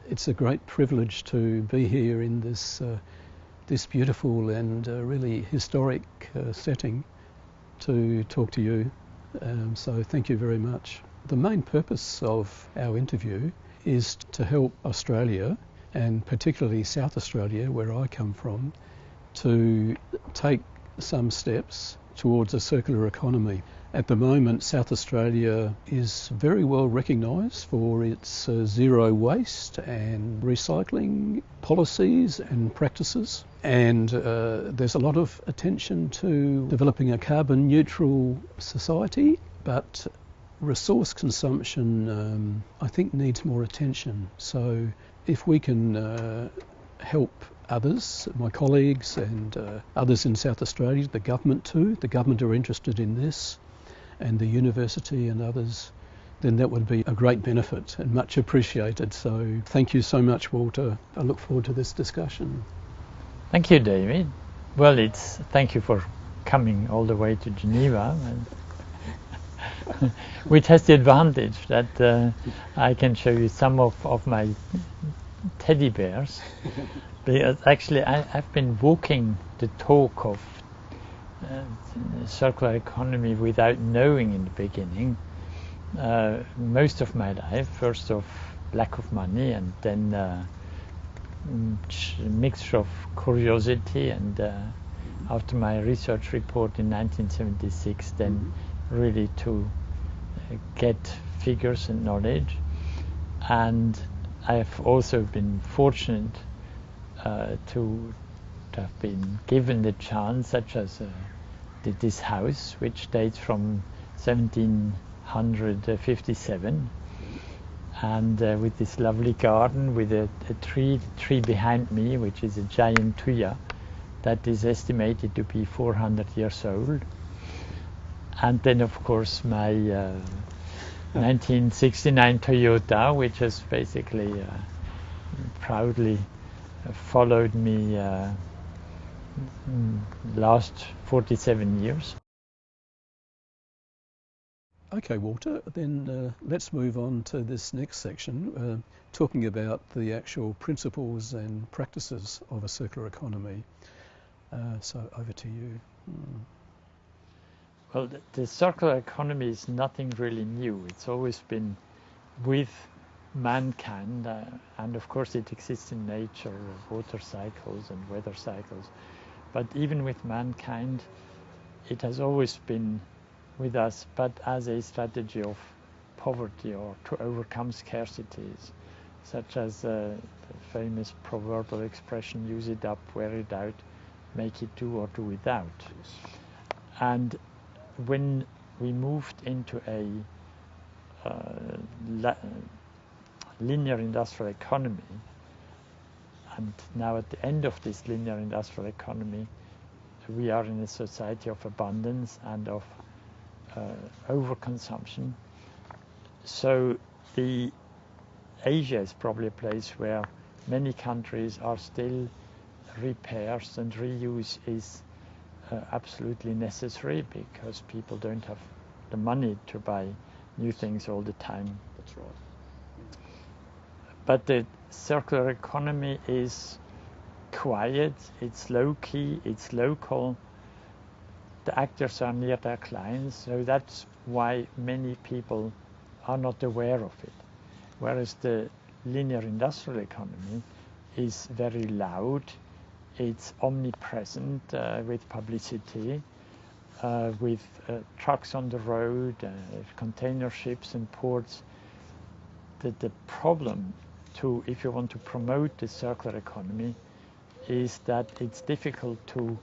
It's a great privilege to be here in this this beautiful and really historic setting to talk to you. So thank you very much. The main purpose of our interview is to help Australia, and particularly South Australia, where I come from, to take some steps towards a circular economy. At the moment, South Australia is very well recognised for its zero waste and recycling policies and practices. And there's a lot of attention to developing a carbon neutral society, but resource consumption, I think, needs more attention. So if we can help others, my colleagues and others in South Australia, the government too, the government are interested in this, and the university and others, then that would be a great benefit and much appreciated. So thank you so much, Walter. I look forward to this discussion. Thank you, David. Well, thank you for coming all the way to Geneva, which has the advantage that I can show you some of my teddy bears. Because actually I've been walking the talk of circular economy without knowing in the beginning most of my life. First of lack of money, and then a mixture of curiosity, and after my research report in 1976, then really to get figures and knowledge. And I've also been fortunate to have been given the chance, such as this house, which dates from 1757, and with this lovely garden with a tree behind me, which is a giant tuya that is estimated to be 400 years old. And then, of course, my 1969 Toyota, which has basically proudly followed me last 47 years. Okay, Walter, then let's move on to this next section, talking about the actual principles and practices of a circular economy. So over to you. Well, the circular economy is nothing really new. It's always been with mankind, and of course it exists in nature, water cycles and weather cycles. But even with mankind, it has always been with us, but as a strategy of poverty or to overcome scarcities, such as the famous proverbial expression, use it up, wear it out, make it do or do without. And when we moved into a linear industrial economy, and now at the end of this linear industrial economy, we are in a society of abundance and of overconsumption. So Asia is probably a place where many countries are still repairs and reuse is absolutely necessary, because people don't have the money to buy new things all the time. That's right. But the circular economy is quiet, it's low-key, it's local. The actors are near their clients, so that's why many people are not aware of it. Whereas the linear industrial economy is very loud, it's omnipresent with publicity, with trucks on the road, container ships and ports. The problem if you want to promote the circular economy is that it's difficult to,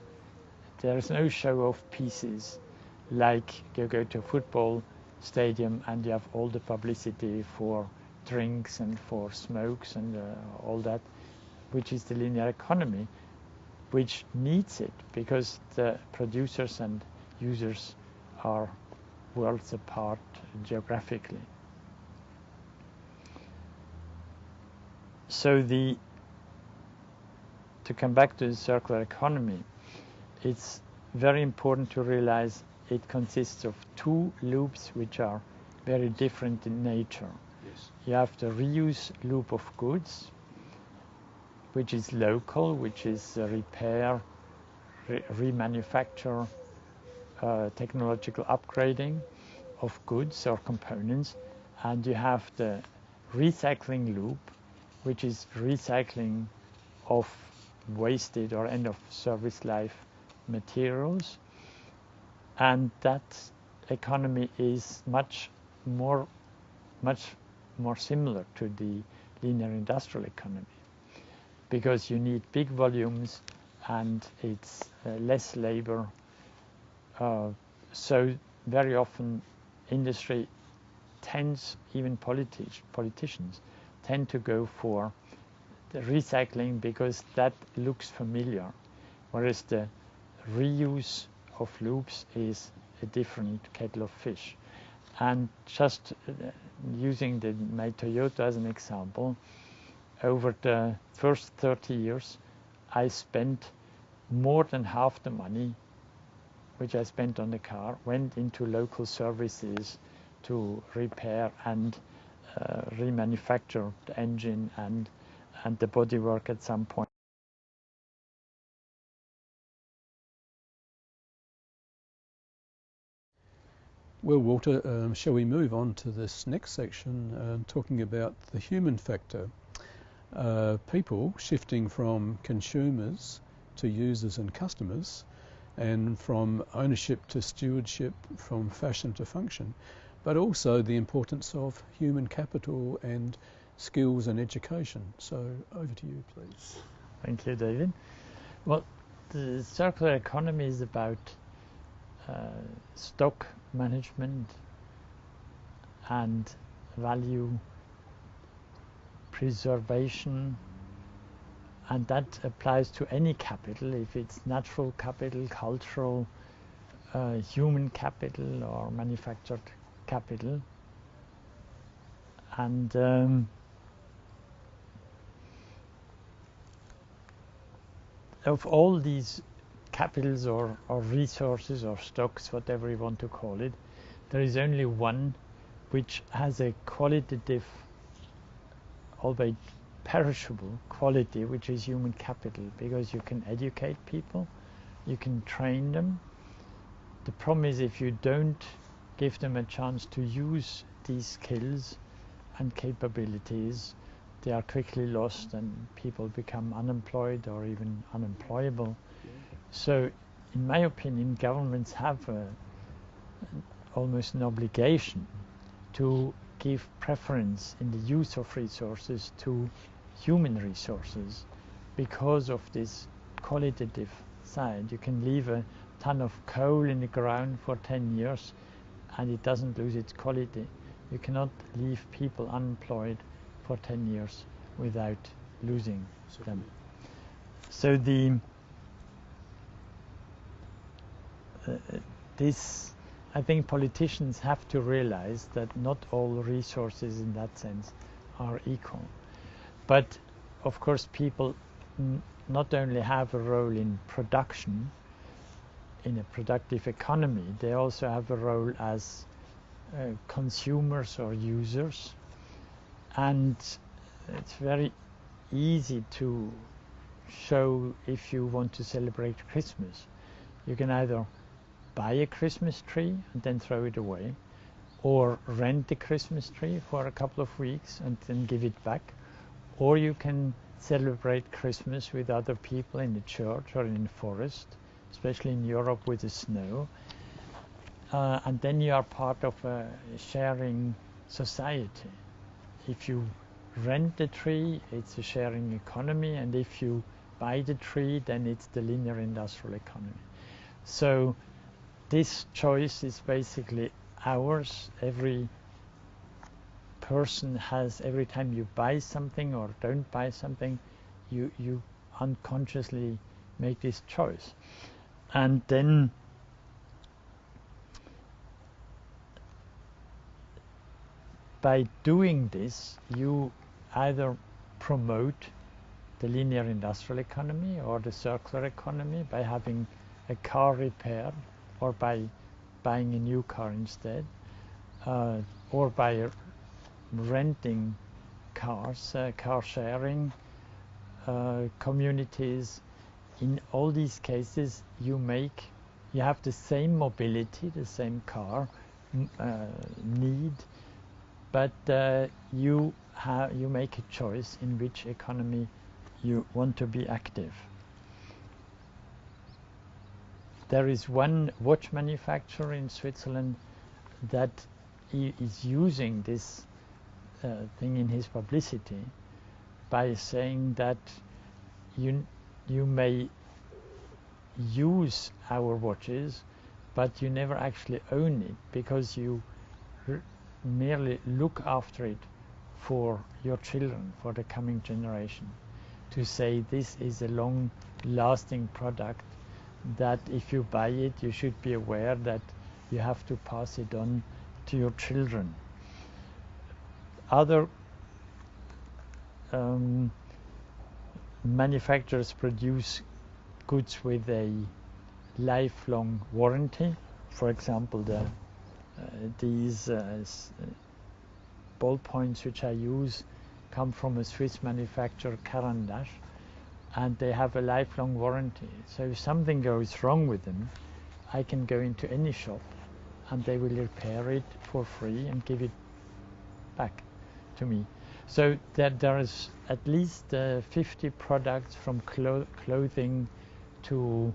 there is no show-off pieces like you go to a football stadium and you have all the publicity for drinks and for smokes and all that, which is the linear economy, which needs it because the producers and users are worlds apart geographically. So to come back to the circular economy, it's very important to realize it consists of two loops which are very different in nature. Yes. You have the reuse loop of goods, which is local, which is repair, remanufacture, technological upgrading of goods or components, and you have the recycling loop, which is recycling of wasted or end of service life materials, and that economy is much more similar to the linear industrial economy, because you need big volumes and it's less labor. So very often industry tends, even politicians tend to go for the recycling because that looks familiar, whereas the reuse of loops is a different kettle of fish. And just using my Toyota as an example, over the first 30 years, I spent more than half the money which I spent on the car went into local services to repair and remanufacture the engine and the bodywork at some point. Well, Walter, shall we move on to this next section, talking about the human factor? People shifting from consumers to users and customers, and from ownership to stewardship, from fashion to function, but also the importance of human capital and skills and education. So over to you, please. Thank you, David. Well, the circular economy is about stock management and value preservation, and that applies to any capital, if it's natural capital, cultural, human capital, or manufactured capital. And of all these capitals or resources or stocks, whatever you want to call it, there is only one which has a qualitative, albeit perishable quality, which is human capital, because you can educate people, you can train them. The problem is if you don't give them a chance to use these skills and capabilities, they are quickly lost and people become unemployed or even unemployable. So in my opinion, governments have almost an obligation to give preference in the use of resources to human resources because of this qualitative side. You can leave a ton of coal in the ground for 10 years and it doesn't lose its quality. You cannot leave people unemployed for 10 years without losing them. So I think politicians have to realize that not all resources in that sense are equal. But of course people not only have a role in production, in a productive economy, they also have a role as consumers or users. And it's very easy to show if you want to celebrate Christmas. You can either buy a Christmas tree and then throw it away, or rent a Christmas tree for a couple of weeks and then give it back, or you can celebrate Christmas with other people in the church or in the forest, especially in Europe with the snow, and then you are part of a sharing society. If you rent the tree, it's a sharing economy, and if you buy the tree, then it's the linear industrial economy. So this choice is basically ours. Every person has, every time you buy something or don't buy something, you unconsciously make this choice. And then by doing this, you either promote the linear industrial economy or the circular economy by having a car repaired, or by buying a new car instead, or by renting cars, car sharing, communities. In all these cases, you have the same mobility, the same car need, but you make a choice in which economy you want to be active. There is one watch manufacturer in Switzerland that is using this thing in his publicity by saying that you may use our watches, but you never actually own it, because you merely look after it for your children, for the coming generation, to say this is a long-lasting product, that if you buy it, you should be aware that you have to pass it on to your children. Other manufacturers produce goods with a lifelong warranty. For example, these ballpoints which I use come from a Swiss manufacturer, Carandache, and they have a lifelong warranty. So if something goes wrong with them, I can go into any shop and they will repair it for free and give it back to me. So there is at least 50 products, from clothing to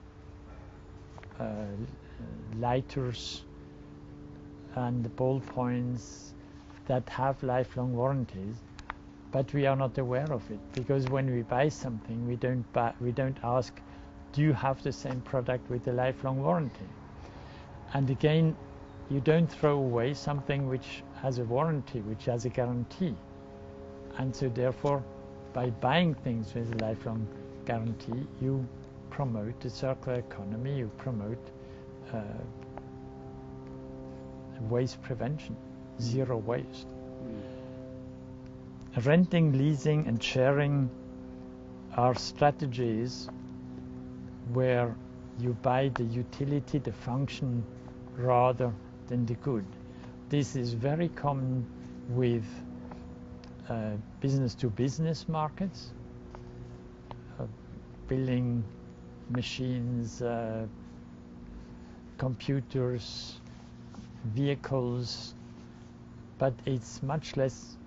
lighters and ballpoints, that have lifelong warranties, but we are not aware of it, because when we buy something, we don't ask, do you have the same product with a lifelong warranty? And again, you don't throw away something which has a warranty, which has a guarantee. And so therefore, by buying things with a lifelong guarantee, you promote the circular economy, you promote waste prevention, zero waste. Renting, leasing and sharing are strategies where you buy the utility, the function, rather than the good. This is very common with business-to-business markets, building machines, computers, vehicles, but it's much less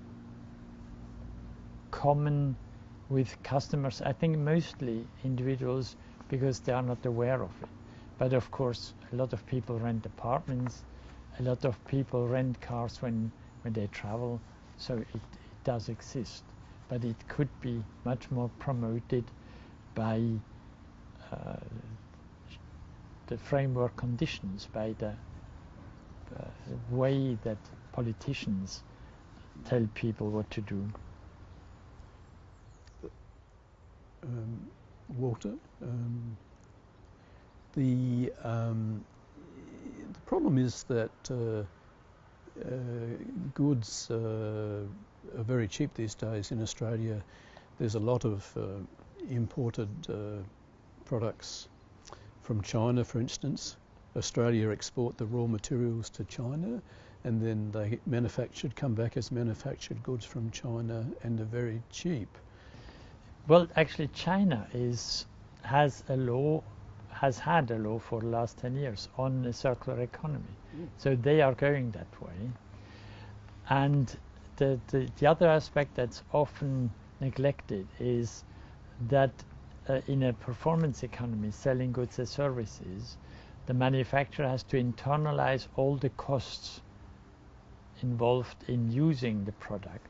common with customers. I think mostly individuals, because they are not aware of it. But of course, a lot of people rent apartments, a lot of people rent cars when they travel, so it does exist. But it could be much more promoted by the framework conditions, by the way that politicians tell people what to do. Walter, the problem is that goods are very cheap these days in Australia. There's a lot of imported products from China, for instance. Australia export the raw materials to China, and then they come back as manufactured goods from China, and are very cheap. Well, actually, China has had a law for the last 10 years on a circular economy. So they are going that way. And the other aspect that's often neglected is that in a performance economy, selling goods and services, the manufacturer has to internalize all the costs involved in using the product,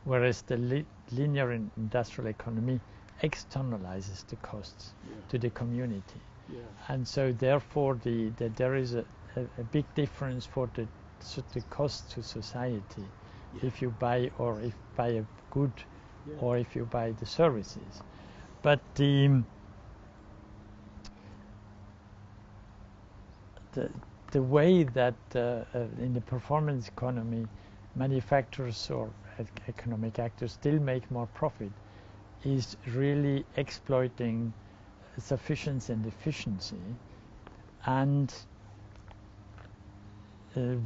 whereas the linear industrial economy externalizes the costs to the community. And so therefore there is a big difference for the cost to society if you buy a good or if you buy the services. But the way that in the performance economy manufacturers or economic actors still make more profit is really exploiting sufficiency and efficiency and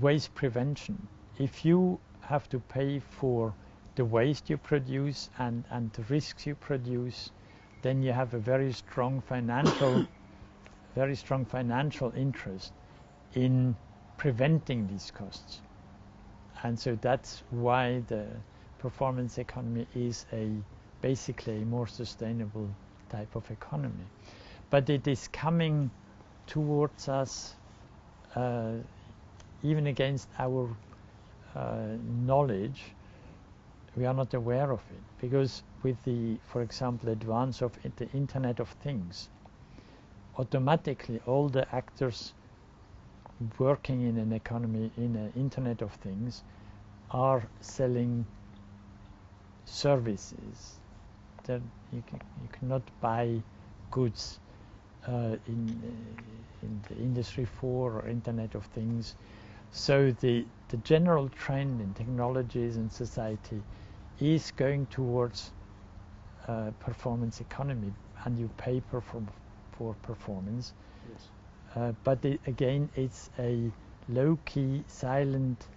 waste prevention. If you have to pay for the waste you produce and the risks you produce, then you have a very strong financial interest in preventing these costs. And so that's why the performance economy is basically a more sustainable type of economy. But it is coming towards us even against our knowledge. We are not aware of it, because with the, for example, advance of the Internet of Things, automatically all the actors working in an economy, in an Internet of Things, are selling services. That you cannot buy goods in the Industry 4 or Internet of Things. So the general trend in technologies and society is going towards performance economy, and you pay for performance. Yes. But again, it's a low-key, silent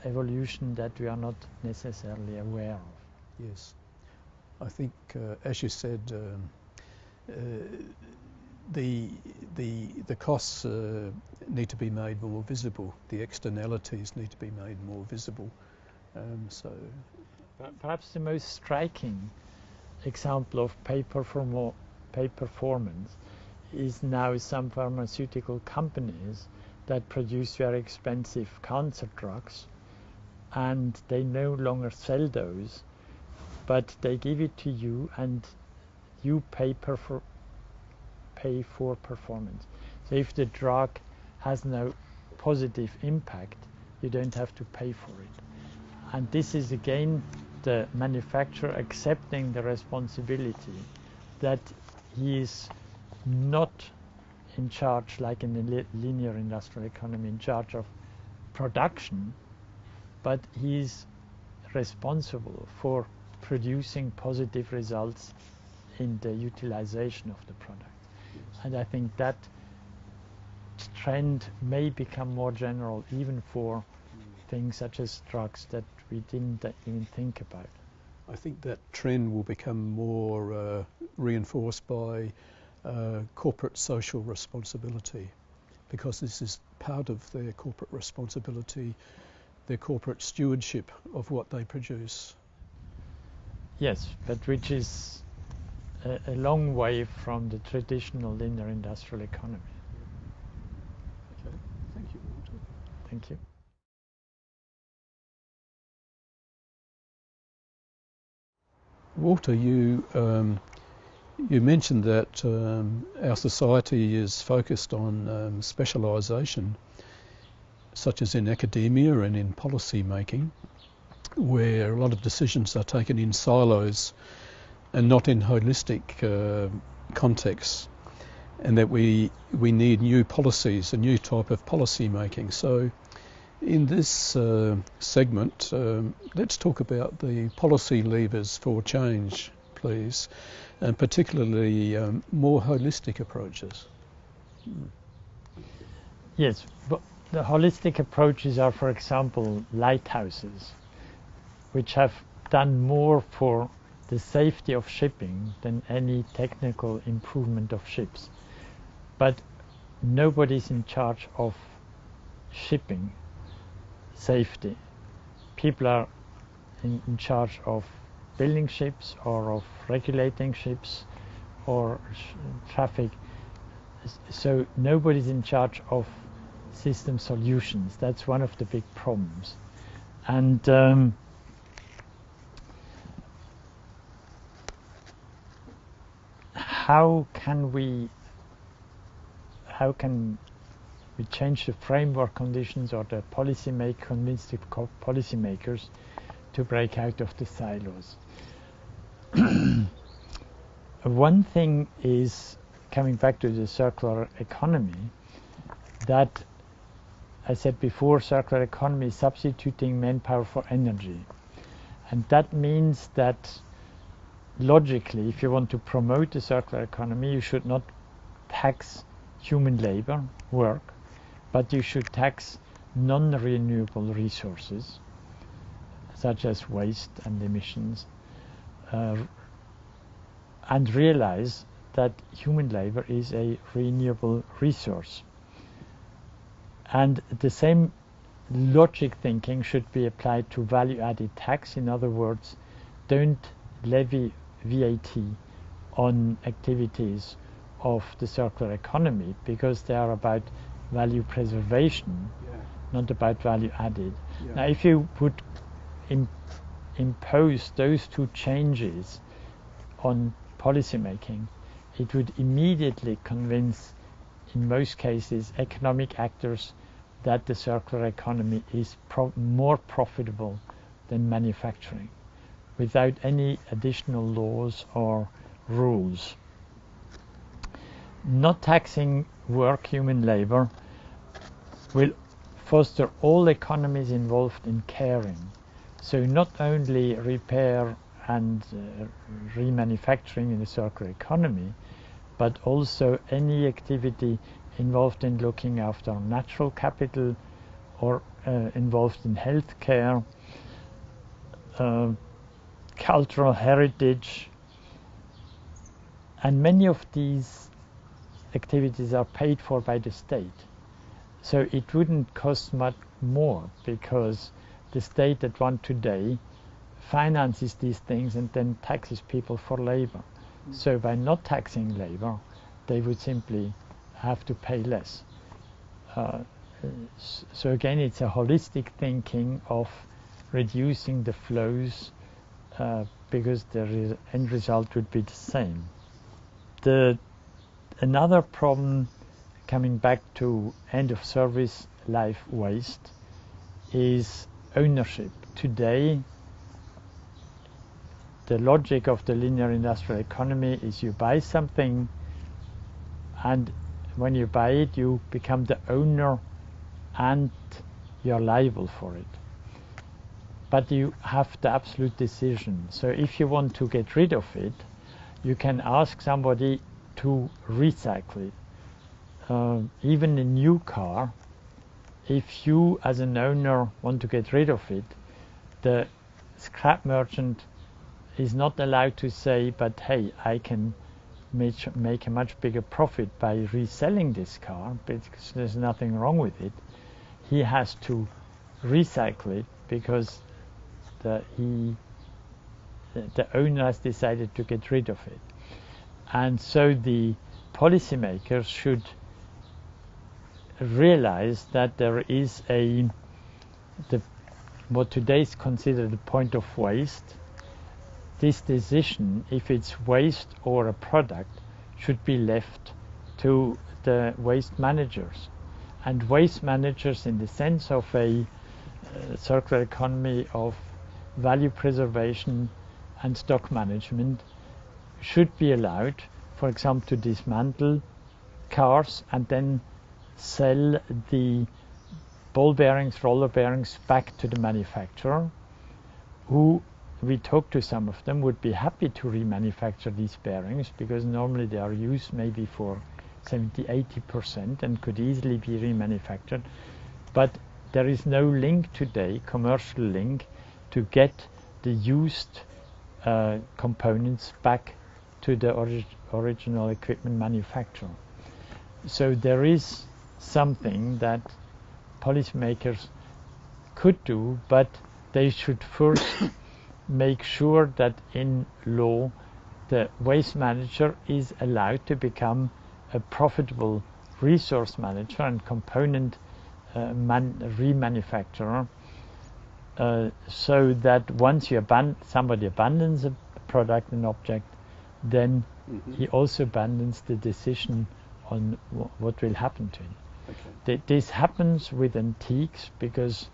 evolution that we are not necessarily aware of. Yes. I think, as you said, the costs need to be made more visible. The externalities need to be made more visible. Perhaps the most striking example of pay performance is now some pharmaceutical companies that produce very expensive cancer drugs, and they no longer sell those, but they give it to you and you pay for performance. So if the drug has no positive impact, you don't have to pay for it. And this is again the manufacturer accepting the responsibility that he is not in charge, like in the linear industrial economy, in charge of production, but he is responsible for producing positive results in the utilization of the product. And I think that trend may become more general even for things such as drugs that we didn't even think about. I think that trend will become more reinforced by corporate social responsibility, because this is part of their corporate responsibility, their corporate stewardship of what they produce. Yes, but which is a long way from the traditional linear industrial economy. Okay, thank you, Walter. Thank you. Walter, you mentioned that our society is focused on specialisation, such as in academia and in policy making, where a lot of decisions are taken in silos and not in holistic contexts, and that we need new policies, a new type of policy making. So in this segment, let's talk about the policy levers for change, please, and particularly more holistic approaches. Yes, but the holistic approaches are, for example, lighthouses, which have done more for the safety of shipping than any technical improvement of ships. But nobody's in charge of shipping safety. People are in charge of building ships or of regulating ships or traffic. So nobody's in charge of system solutions. That's one of the big problems. And how can we change the framework conditions or the convince the policymakers to break out of the silos? One thing is, coming back to the circular economy, that I said before, circular economy is substituting manpower for energy. And that means that logically, if you want to promote the circular economy, you should not tax human labor, work, but you should tax non-renewable resources, such as waste and emissions, and realize that human labor is a renewable resource. And the same logic thinking should be applied to value-added tax. In other words, don't levy VAT on activities of the circular economy, because they are about value preservation, not about value added. Now, if you would impose those two changes on policy making, it would immediately convince, in most cases, economic actors that the circular economy is more profitable than manufacturing, without any additional laws or rules. Not taxing work, human labor, will foster all economies involved in caring. So not only repair and remanufacturing in the circular economy, but also any activity involved in looking after natural capital, or involved in healthcare, cultural heritage. And many of these activities are paid for by the state. So it wouldn't cost much more, because the state at one today finances these things and then taxes people for labor. So by not taxing labor, they would simply have to pay less. So again, it's a holistic thinking of reducing the flows, because the end result would be the same. Another problem, coming back to end of service life waste, is ownership. Today, the logic of the linear industrial economy is you buy something, and when you buy it, you become the owner and you're liable for it. But you have the absolute decision. So if you want to get rid of it, you can ask somebody to recycle it. Even a new car, if you as an owner want to get rid of it, the scrap merchant is not allowed to say, but hey, I can make a much bigger profit by reselling this car, because there's nothing wrong with it. He has to recycle it because the owner has decided to get rid of it. And so the policymakers should realize that there is what today is considered the point of waste. This decision, if it's waste or a product, should be left to the waste managers. And waste managers, in the sense of a circular economy of value preservation and stock management, should be allowed, for example, to dismantle cars and then sell the ball bearings, roller bearings back to the manufacturer, who, we talked to some of them, would be happy to remanufacture these bearings, because normally they are used maybe for 70–80% and could easily be remanufactured. But there is no link today, commercial link, to get the used components back to the original equipment manufacturer. So there is something that policymakers could do, but they should first make sure that in law the waste manager is allowed to become a profitable resource manager and component remanufacturer, so that once somebody abandons a product, an object, then he also abandons the decision on what will happen to it. Okay. This happens with antiques, because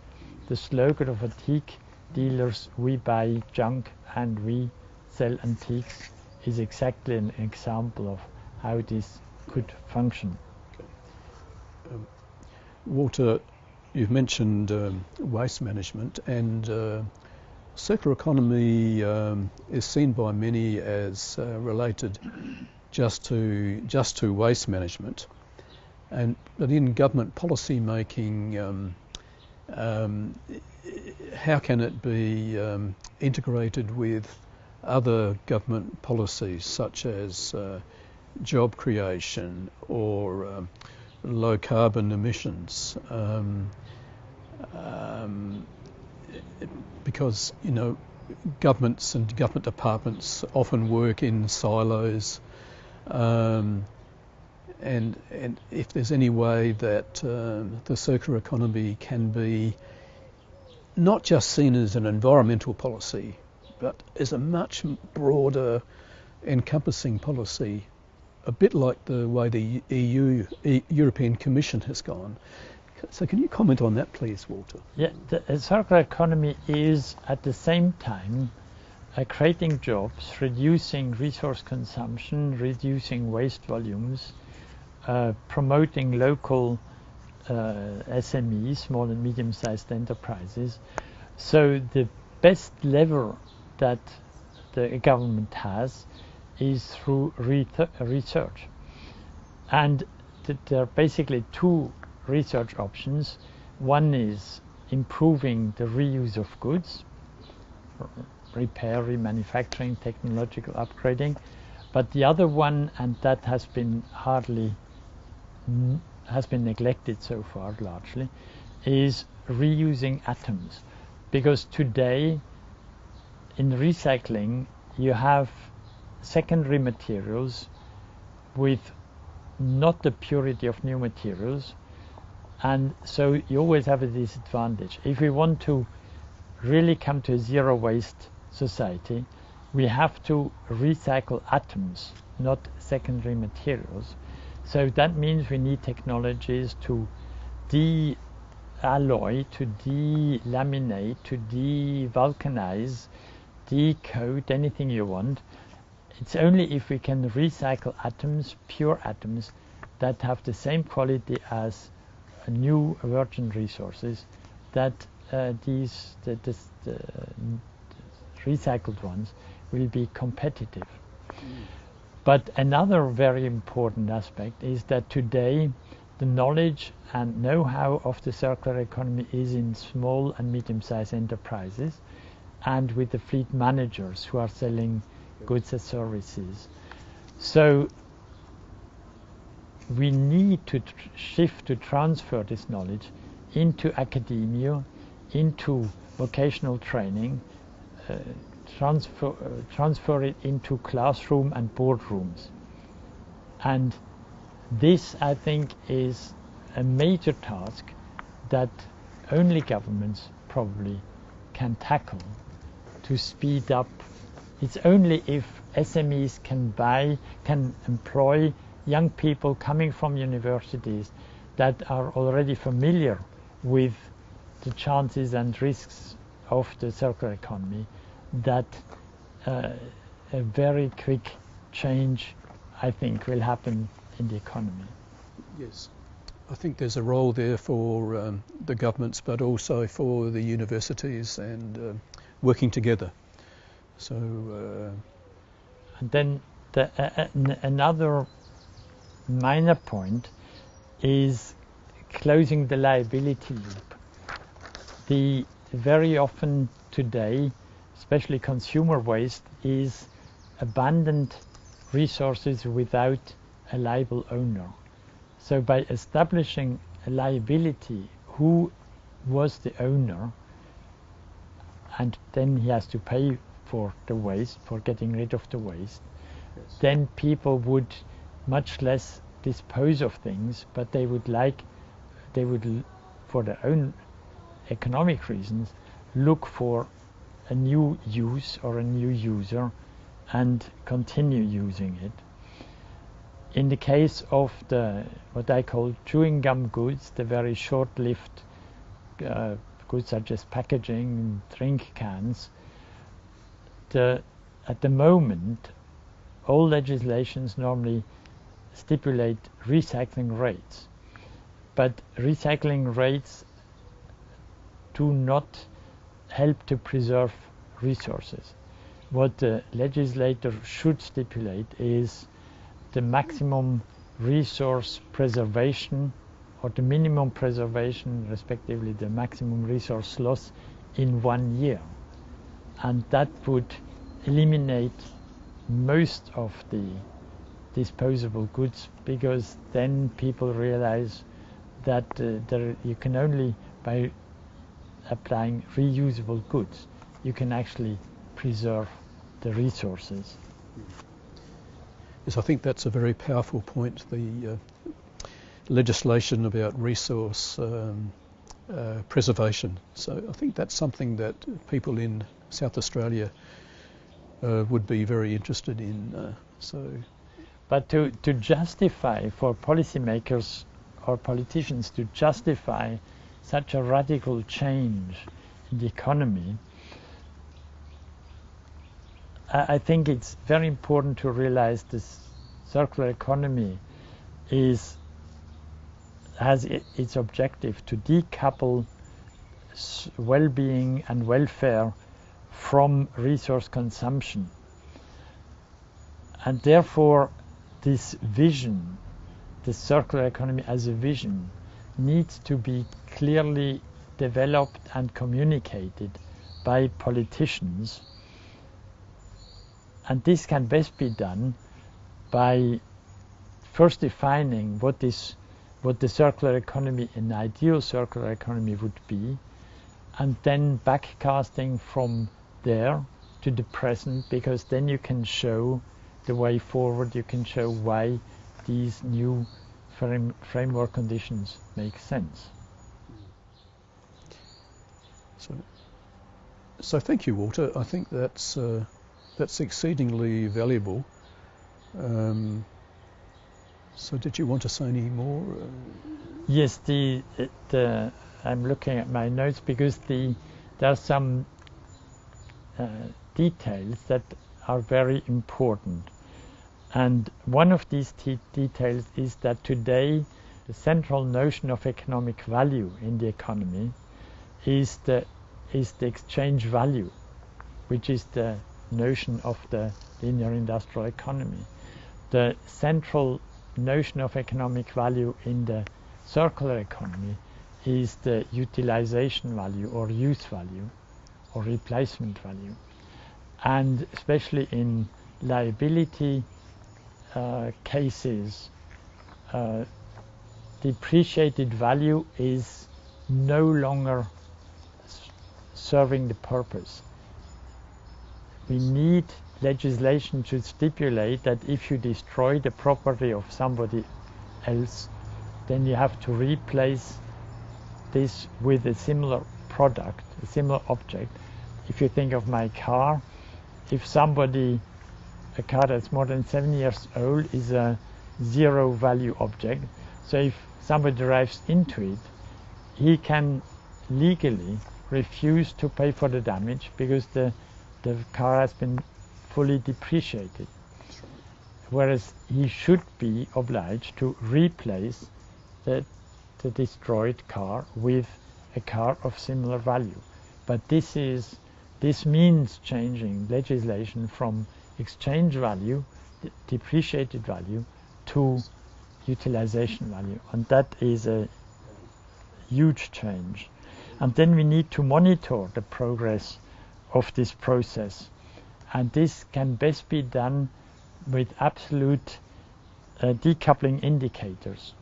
the slogan of antique dealers, we buy junk and we sell antiques, is exactly an example of how this could function. Okay. Walter, you've mentioned waste management, and circular economy is seen by many as related just to waste management, but in government policy making, how can it be integrated with other government policies such as job creation or low carbon emissions, because governments and government departments often work in silos, and if there's any way that the circular economy can be not just seen as an environmental policy, but as a much broader, encompassing policy, a bit like the way the European Commission has gone. So can you comment on that, please, Walter? Yeah, the circular economy is at the same time creating jobs, reducing resource consumption, reducing waste volumes, promoting local SMEs, small and medium-sized enterprises. So the best lever that the government has is through research. And there are basically two research options. One is improving the reuse of goods, repair, remanufacturing, technological upgrading. But the other one, and that has been neglected so far largely, is reusing atoms. Because today in recycling you have secondary materials with not the purity of new materials, and so you always have a disadvantage. If we want to really come to a zero waste society, we have to recycle atoms, not secondary materials. So that means we need technologies to de-alloy, to de-laminate, to de-vulcanize, decode, anything you want. It's only if we can recycle atoms, pure atoms, that have the same quality as new virgin resources, that the recycled ones will be competitive. But another very important aspect is that today the knowledge and know-how of the circular economy is in small and medium-sized enterprises and with the fleet managers who are selling goods and services. So we need to shift to transfer this knowledge into academia, into vocational training, transfer it into classroom and boardrooms. And this, I think, is a major task that only governments probably can tackle to speed up. It's only if SMEs can employ young people coming from universities that are already familiar with the chances and risks of the circular economy, that a very quick change, I think, will happen in the economy. Yes, I think there's a role there for the governments, but also for the universities and working together. So, and then another minor point is closing the liability loop. Very often today, especially consumer waste, is abandoned resources without a liable owner. So by establishing a liability, who was the owner, and then he has to pay for the waste, for getting rid of the waste, yes, then people would much less dispose of things, but they would, for their own economic reasons, look for a new use or a new user and continue using it. In the case of what I call chewing gum goods, the very short-lived goods such as packaging, drink cans, at the moment all legislations normally stipulate recycling rates, but recycling rates do not help to preserve resources. What the legislator should stipulate is the maximum resource preservation, or the minimum preservation, respectively the maximum resource loss in 1 year. And that would eliminate most of the disposable goods, because then people realize that you can only, by applying reusable goods, you can actually preserve the resources. Yes, I think that's a very powerful point, the legislation about resource preservation. So I think that's something that people in South Australia would be very interested in. But to justify for policymakers or politicians to justify such a radical change in the economy, I think it's very important to realize this circular economy has its objective to decouple well-being and welfare from resource consumption. And therefore, this vision, the circular economy as a vision, needs to be clearly developed and communicated by politicians. And this can best be done by first defining what the circular economy, an ideal circular economy would be, and then backcasting from there to the present, because then you can show the way forward, you can show why these new framework conditions make sense. So thank you, Walter. I think that's exceedingly valuable. So did you want to say any more? Yes, I'm looking at my notes because there are some details that are very important. And one of these details is that today the central notion of economic value in the economy is the exchange value, which is the notion of the linear industrial economy. The central notion of economic value in the circular economy is the utilization value or use value or replacement value. And especially in liability cases, depreciated value is no longer serving the purpose. We need legislation to stipulate that if you destroy the property of somebody else, then you have to replace this with a similar product, a similar object. If you think of my car, if a car that's more than 7 years old is a zero value object, so if somebody drives into it, he can legally refuse to pay for the damage because the car has been fully depreciated. Whereas he should be obliged to replace the destroyed car with a car of similar value. But this means changing legislation from exchange value, depreciated value, to utilization value. And that is a huge change. And then we need to monitor the progress of this process. And this can best be done with absolute decoupling indicators.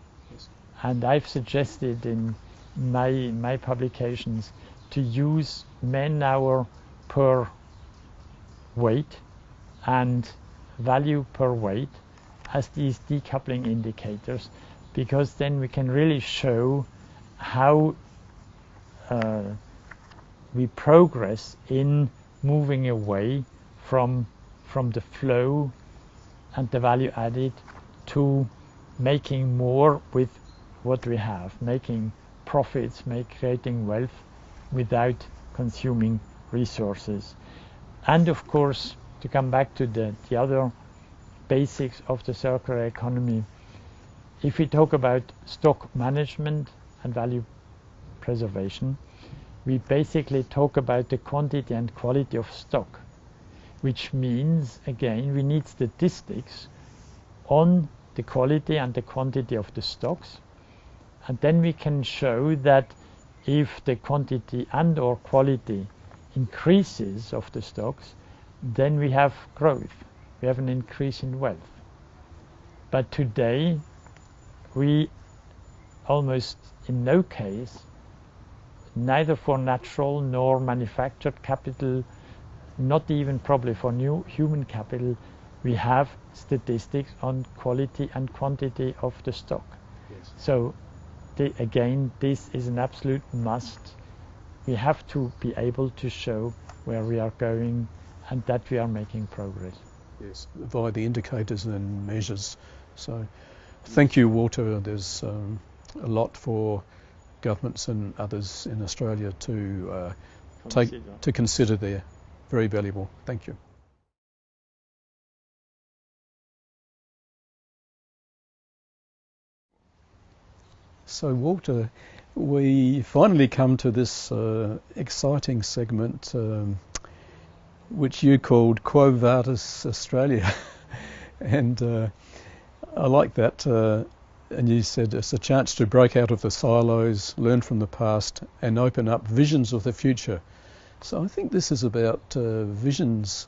And I've suggested in my publications to use man-hour per weight and value per weight as these decoupling indicators, because then we can really show how we progress in moving away from the flow and the value added to making more with what we have, making profits, creating wealth without consuming resources. And of course, to come back to the other basics of the circular economy, if we talk about stock management and value preservation, we basically talk about the quantity and quality of stock, which means, again, we need statistics on the quality and the quantity of the stocks. And then we can show that if the quantity and or quality increases of the stocks, then we have growth, we have an increase in wealth. But today we almost in no case, neither for natural nor manufactured capital, not even probably for new human capital, we have statistics on quality and quantity of the stock. Yes. So again, this is an absolute must. We have to be able to show where we are going and that we are making progress. Yes, via the indicators and measures. So thank you, Walter. There's a lot for governments and others in Australia to consider there. Very valuable. Thank you. So Walter, we finally come to this exciting segment which you called Quo Vadis Australia. And I like that. And you said it's a chance to break out of the silos, learn from the past, and open up visions of the future. So I think this is about visions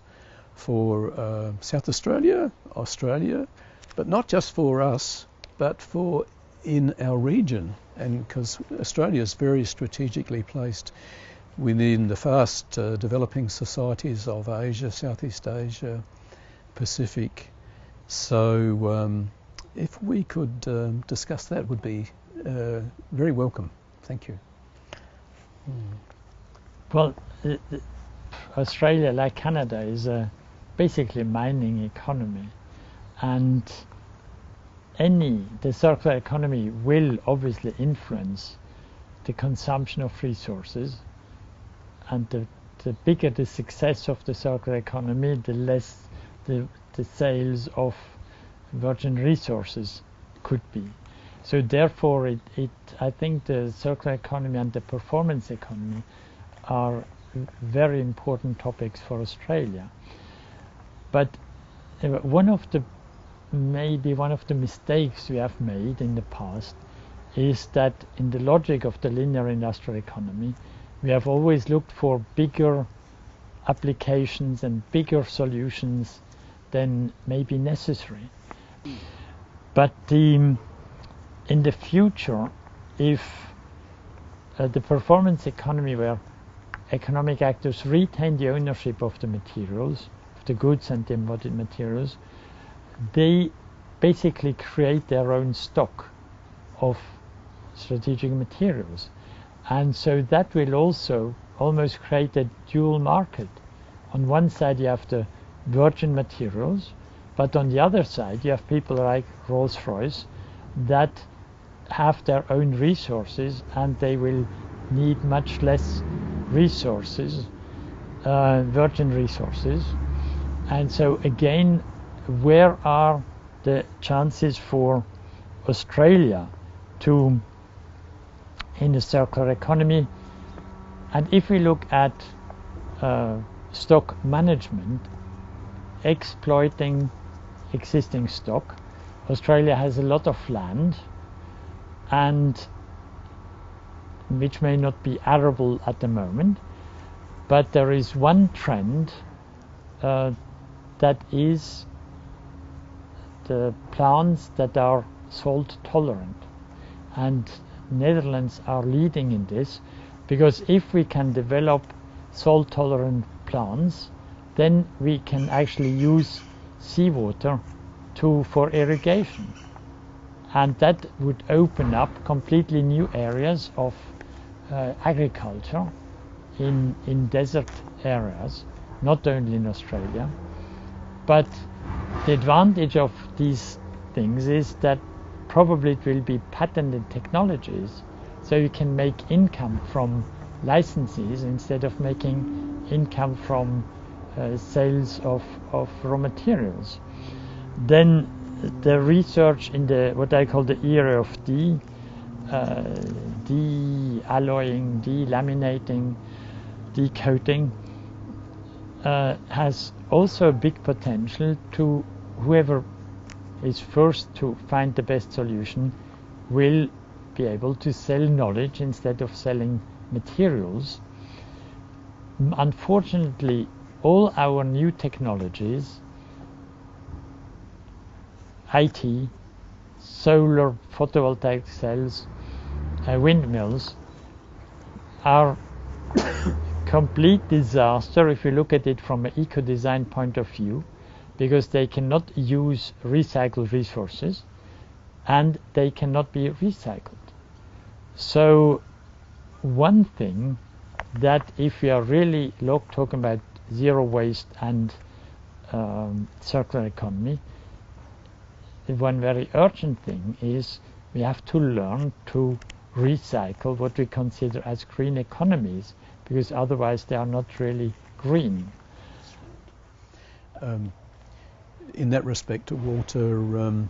for South Australia, Australia, but not just for us, but for in our region. And because Australia is very strategically placed within the fast developing societies of Asia, Southeast Asia, Pacific. So if we could discuss that, would be very welcome. Thank you. Well, Australia, like Canada, is basically a mining economy, and the circular economy will obviously influence the consumption of resources, and the bigger the success of the circular economy, the less the sales of virgin resources could be. So therefore I think the circular economy and the performance economy are very important topics for Australia. But maybe one of the mistakes we have made in the past is that in the logic of the linear industrial economy, we have always looked for bigger applications and bigger solutions than may be necessary. But in the future, if the performance economy, where economic actors retain the ownership of the materials, of the goods and the embodied materials, they basically create their own stock of strategic materials. And so that will also almost create a dual market. On one side you have the virgin materials, but on the other side you have people like Rolls-Royce that have their own resources, and they will need much less resources, virgin resources. And so again, where are the chances for Australia to, in the circular economy? And if we look at stock management, exploiting existing stock, Australia has a lot of land, and which may not be arable at the moment, but there is one trend that is the plants that are salt tolerant, and Netherlands are leading in this, because if we can develop salt tolerant plants, then we can actually use seawater for irrigation, and that would open up completely new areas of agriculture in desert areas, not only in Australia. But the advantage of these things is that probably it will be patented technologies, so you can make income from licenses instead of making income from sales of raw materials. Then the research in what I call the era of de-alloying, delaminating, decoating, has also a big potential to whoever is first to find the best solution will be able to sell knowledge instead of selling materials. Unfortunately, all our new technologies, IT, solar, photovoltaic cells, windmills, are complete disaster if you look at it from an eco-design point of view, because they cannot use recycled resources and they cannot be recycled. So one thing that, if we are really talking about zero waste and circular economy, one very urgent thing is we have to learn to recycle what we consider as green economies, because otherwise they are not really green. In that respect, Walter,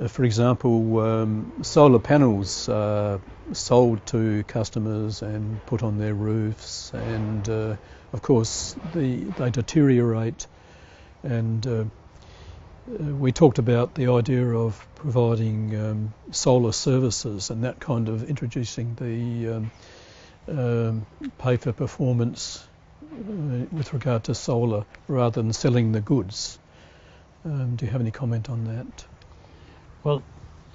for example, solar panels are sold to customers and put on their roofs, and of course they deteriorate, and we talked about the idea of providing solar services and that kind of introducing the pay for performance with regard to solar rather than selling the goods. Do you have any comment on that? Well,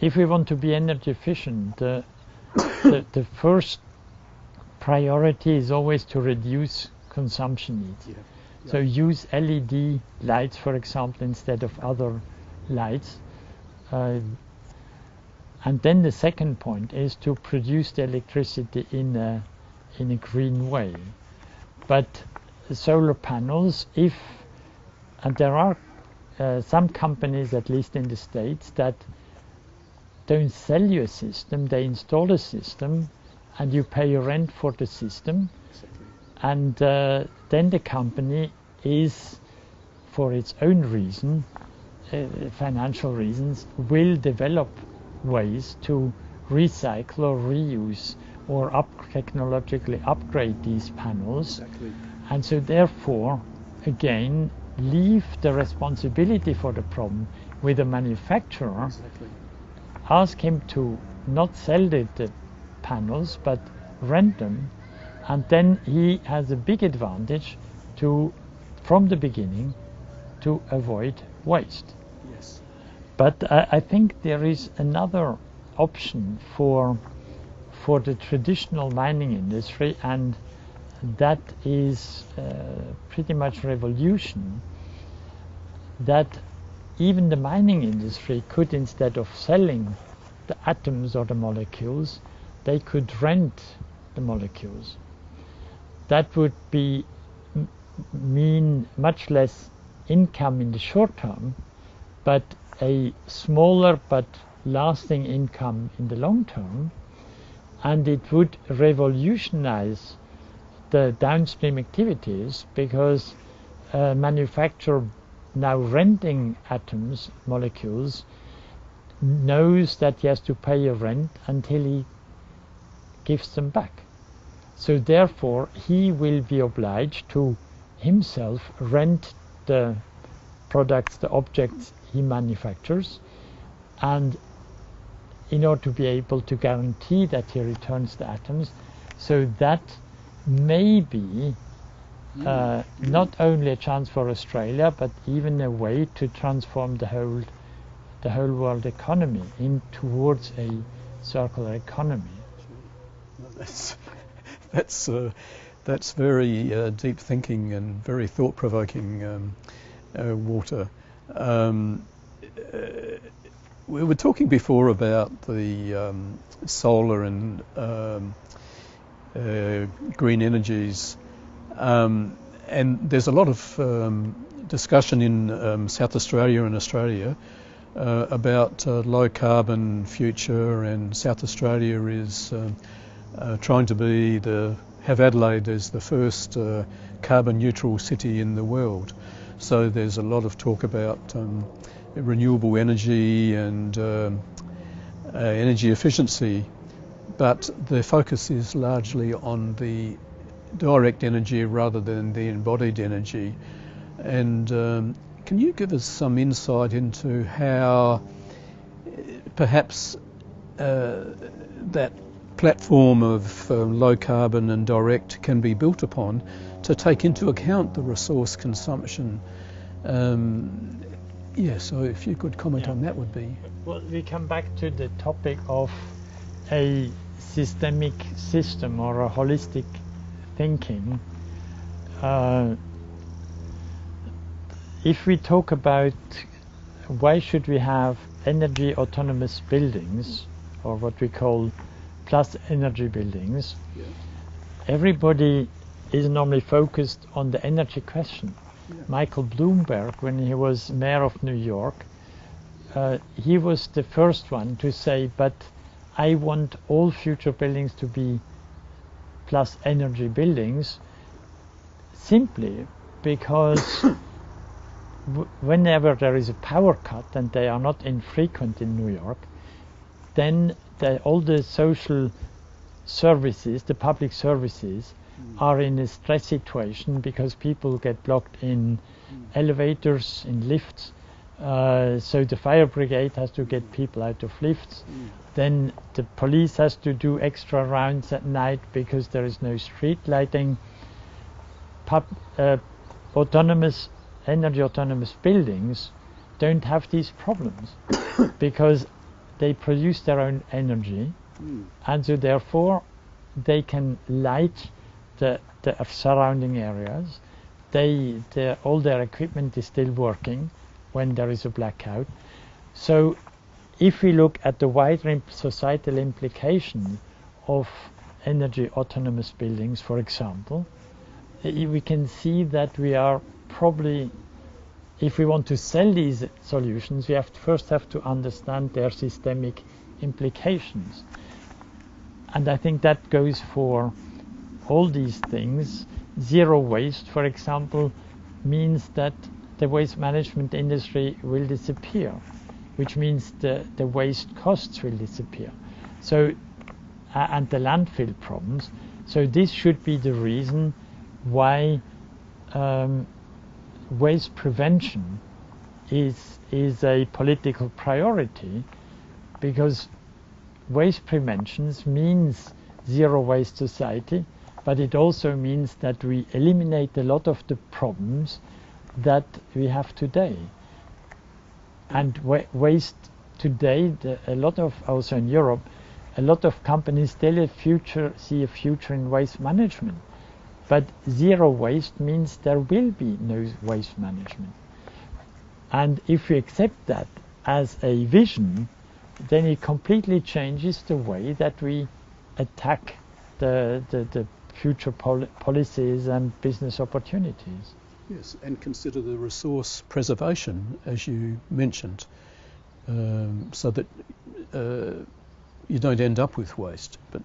if we want to be energy efficient, the first priority is always to reduce consumption needs. Yeah. So use LED lights, for example, instead of other lights. And then the second point is to produce the electricity in a green way. But solar panels, and there are some companies, at least in the States, that don't sell you a system, they install a system and you pay your rent for the system. And then the company is, for its own reason, financial reasons, will develop ways to recycle or reuse or technologically upgrade these panels. Exactly. And so therefore, again, leave the responsibility for the problem with the manufacturer. Exactly. Ask him to not sell the panels, but rent them. And then he has a big advantage from the beginning, to avoid waste. Yes. But I think there is another option for the traditional mining industry, and that is pretty much revolution. That even the mining industry could, instead of selling the atoms or the molecules, they could rent the molecules. That would mean much less income in the short term, but a smaller but lasting income in the long term, and it would revolutionize the downstream activities, because a manufacturer now renting atoms, molecules, knows that he has to pay a rent until he gives them back. So therefore he will be obliged to himself rent the products, the objects he manufactures, and in order to be able to guarantee that he returns the atoms. So that may be not only a chance for Australia, but even a way to transform the whole world economy towards a circular economy. That's very deep thinking and very thought-provoking, Walter. We were talking before about the solar and green energies, and there's a lot of discussion in South Australia and Australia about low carbon future, and South Australia is trying to have Adelaide as the first carbon neutral city in the world. So there's a lot of talk about renewable energy and energy efficiency, but the focus is largely on the direct energy rather than the embodied energy. And can you give us some insight into how perhaps that platform of low carbon and direct can be built upon to take into account the resource consumption. So if you could comment on that would be... Well, we come back to the topic of a systemic system or a holistic thinking. If we talk about why should we have energy autonomous buildings, or what we call plus energy buildings, everybody is normally focused on the energy question. Michael Bloomberg, when he was mayor of New York, he was the first one to say, but I want all future buildings to be plus energy buildings, simply because whenever there is a power cut, and they are not infrequent in New York, then all the social services, the public services, are in a stress situation because people get blocked in elevators, in lifts. So the fire brigade has to get people out of lifts. Then the police has to do extra rounds at night because there is no street lighting. Energy autonomous buildings don't have these problems because they produce their own energy, and so therefore they can light the surrounding areas. All their equipment is still working when there is a blackout. So if we look at the wider societal implication of energy autonomous buildings, for example, we can see that we are probably, if we want to sell these solutions, we first have to understand their systemic implications. And I think that goes for all these things. Zero waste, for example, means that the waste management industry will disappear, which means the waste costs will disappear. So, and the landfill problems. So this should be the reason why waste prevention is a political priority, because waste prevention means zero waste society, but it also means that we eliminate a lot of the problems that we have today. And waste today, a lot of, also in Europe, a lot of companies still see a future in waste management. But zero waste means there will be no waste management. And if we accept that as a vision, then it completely changes the way that we attack the future policies and business opportunities. Yes, and consider the resource preservation, as you mentioned, so that you don't end up with waste, but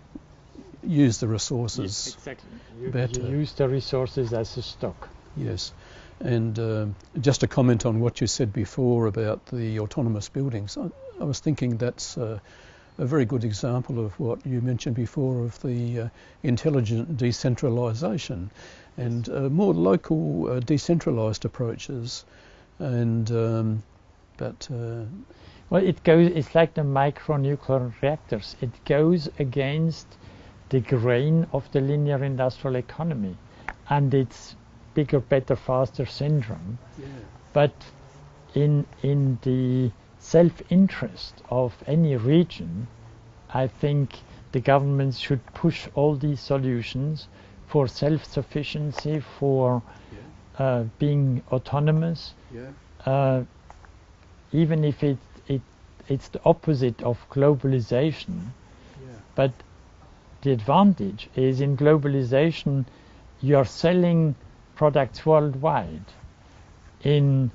use the resources. Yes, exactly. Better. You use the resources as a stock. Yes, and just to comment on what you said before about the autonomous buildings, I was thinking that's a very good example of what you mentioned before of the intelligent decentralisation and more local decentralised approaches. And well, it's like the micronuclear reactors. It goes against the grain of the linear industrial economy and its bigger, better, faster syndrome. Yeah. But in the self-interest of any region, I think the governments should push all these solutions for self-sufficiency, for being autonomous, even if it's the opposite of globalization. But the advantage is in globalization you are selling products worldwide. In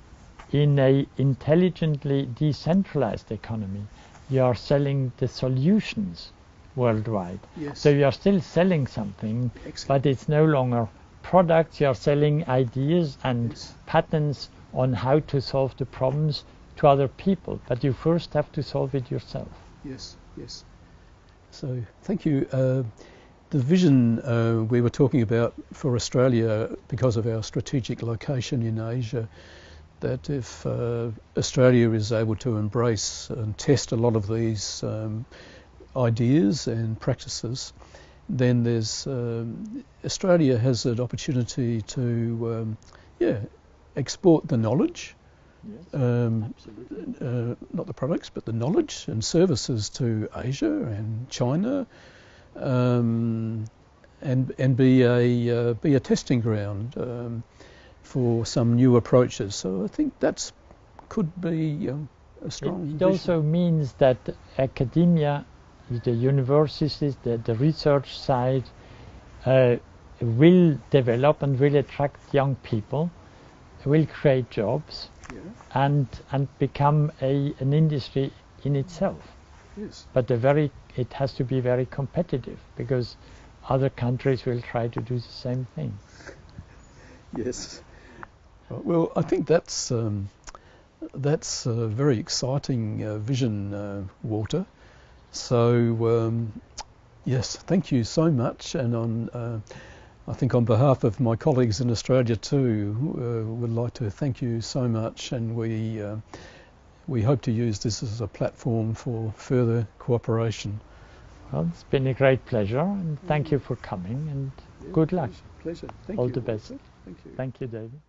a intelligently decentralized economy, you are selling the solutions worldwide. Yes. So you are still selling something, Excellent. but it's no longer products. You are selling ideas and patterns on how to solve the problems to other people, but you first have to solve it yourself. Yes, yes. So thank you. The vision we were talking about for Australia, because of our strategic location in Asia, that if Australia is able to embrace and test a lot of these ideas and practices, then there's Australia has an opportunity to export the knowledge, not the products but the knowledge and services to Asia and China, and be a testing ground for some new approaches. So I think that's could be a strong It vision. also means that academia, the universities, the research side will develop and will attract young people, will create jobs, and become an industry in itself. Yes. But it has to be very competitive, because other countries will try to do the same thing. Yes. Well, I think that's a very exciting vision, Walter. So yes, thank you so much. And I think on behalf of my colleagues in Australia too, would like to thank you so much. And we hope to use this as a platform for further cooperation. Well, it's been a great pleasure, and thank you for coming, and good luck. Pleasure. Thank All you. the best. Thank you. Thank you, David.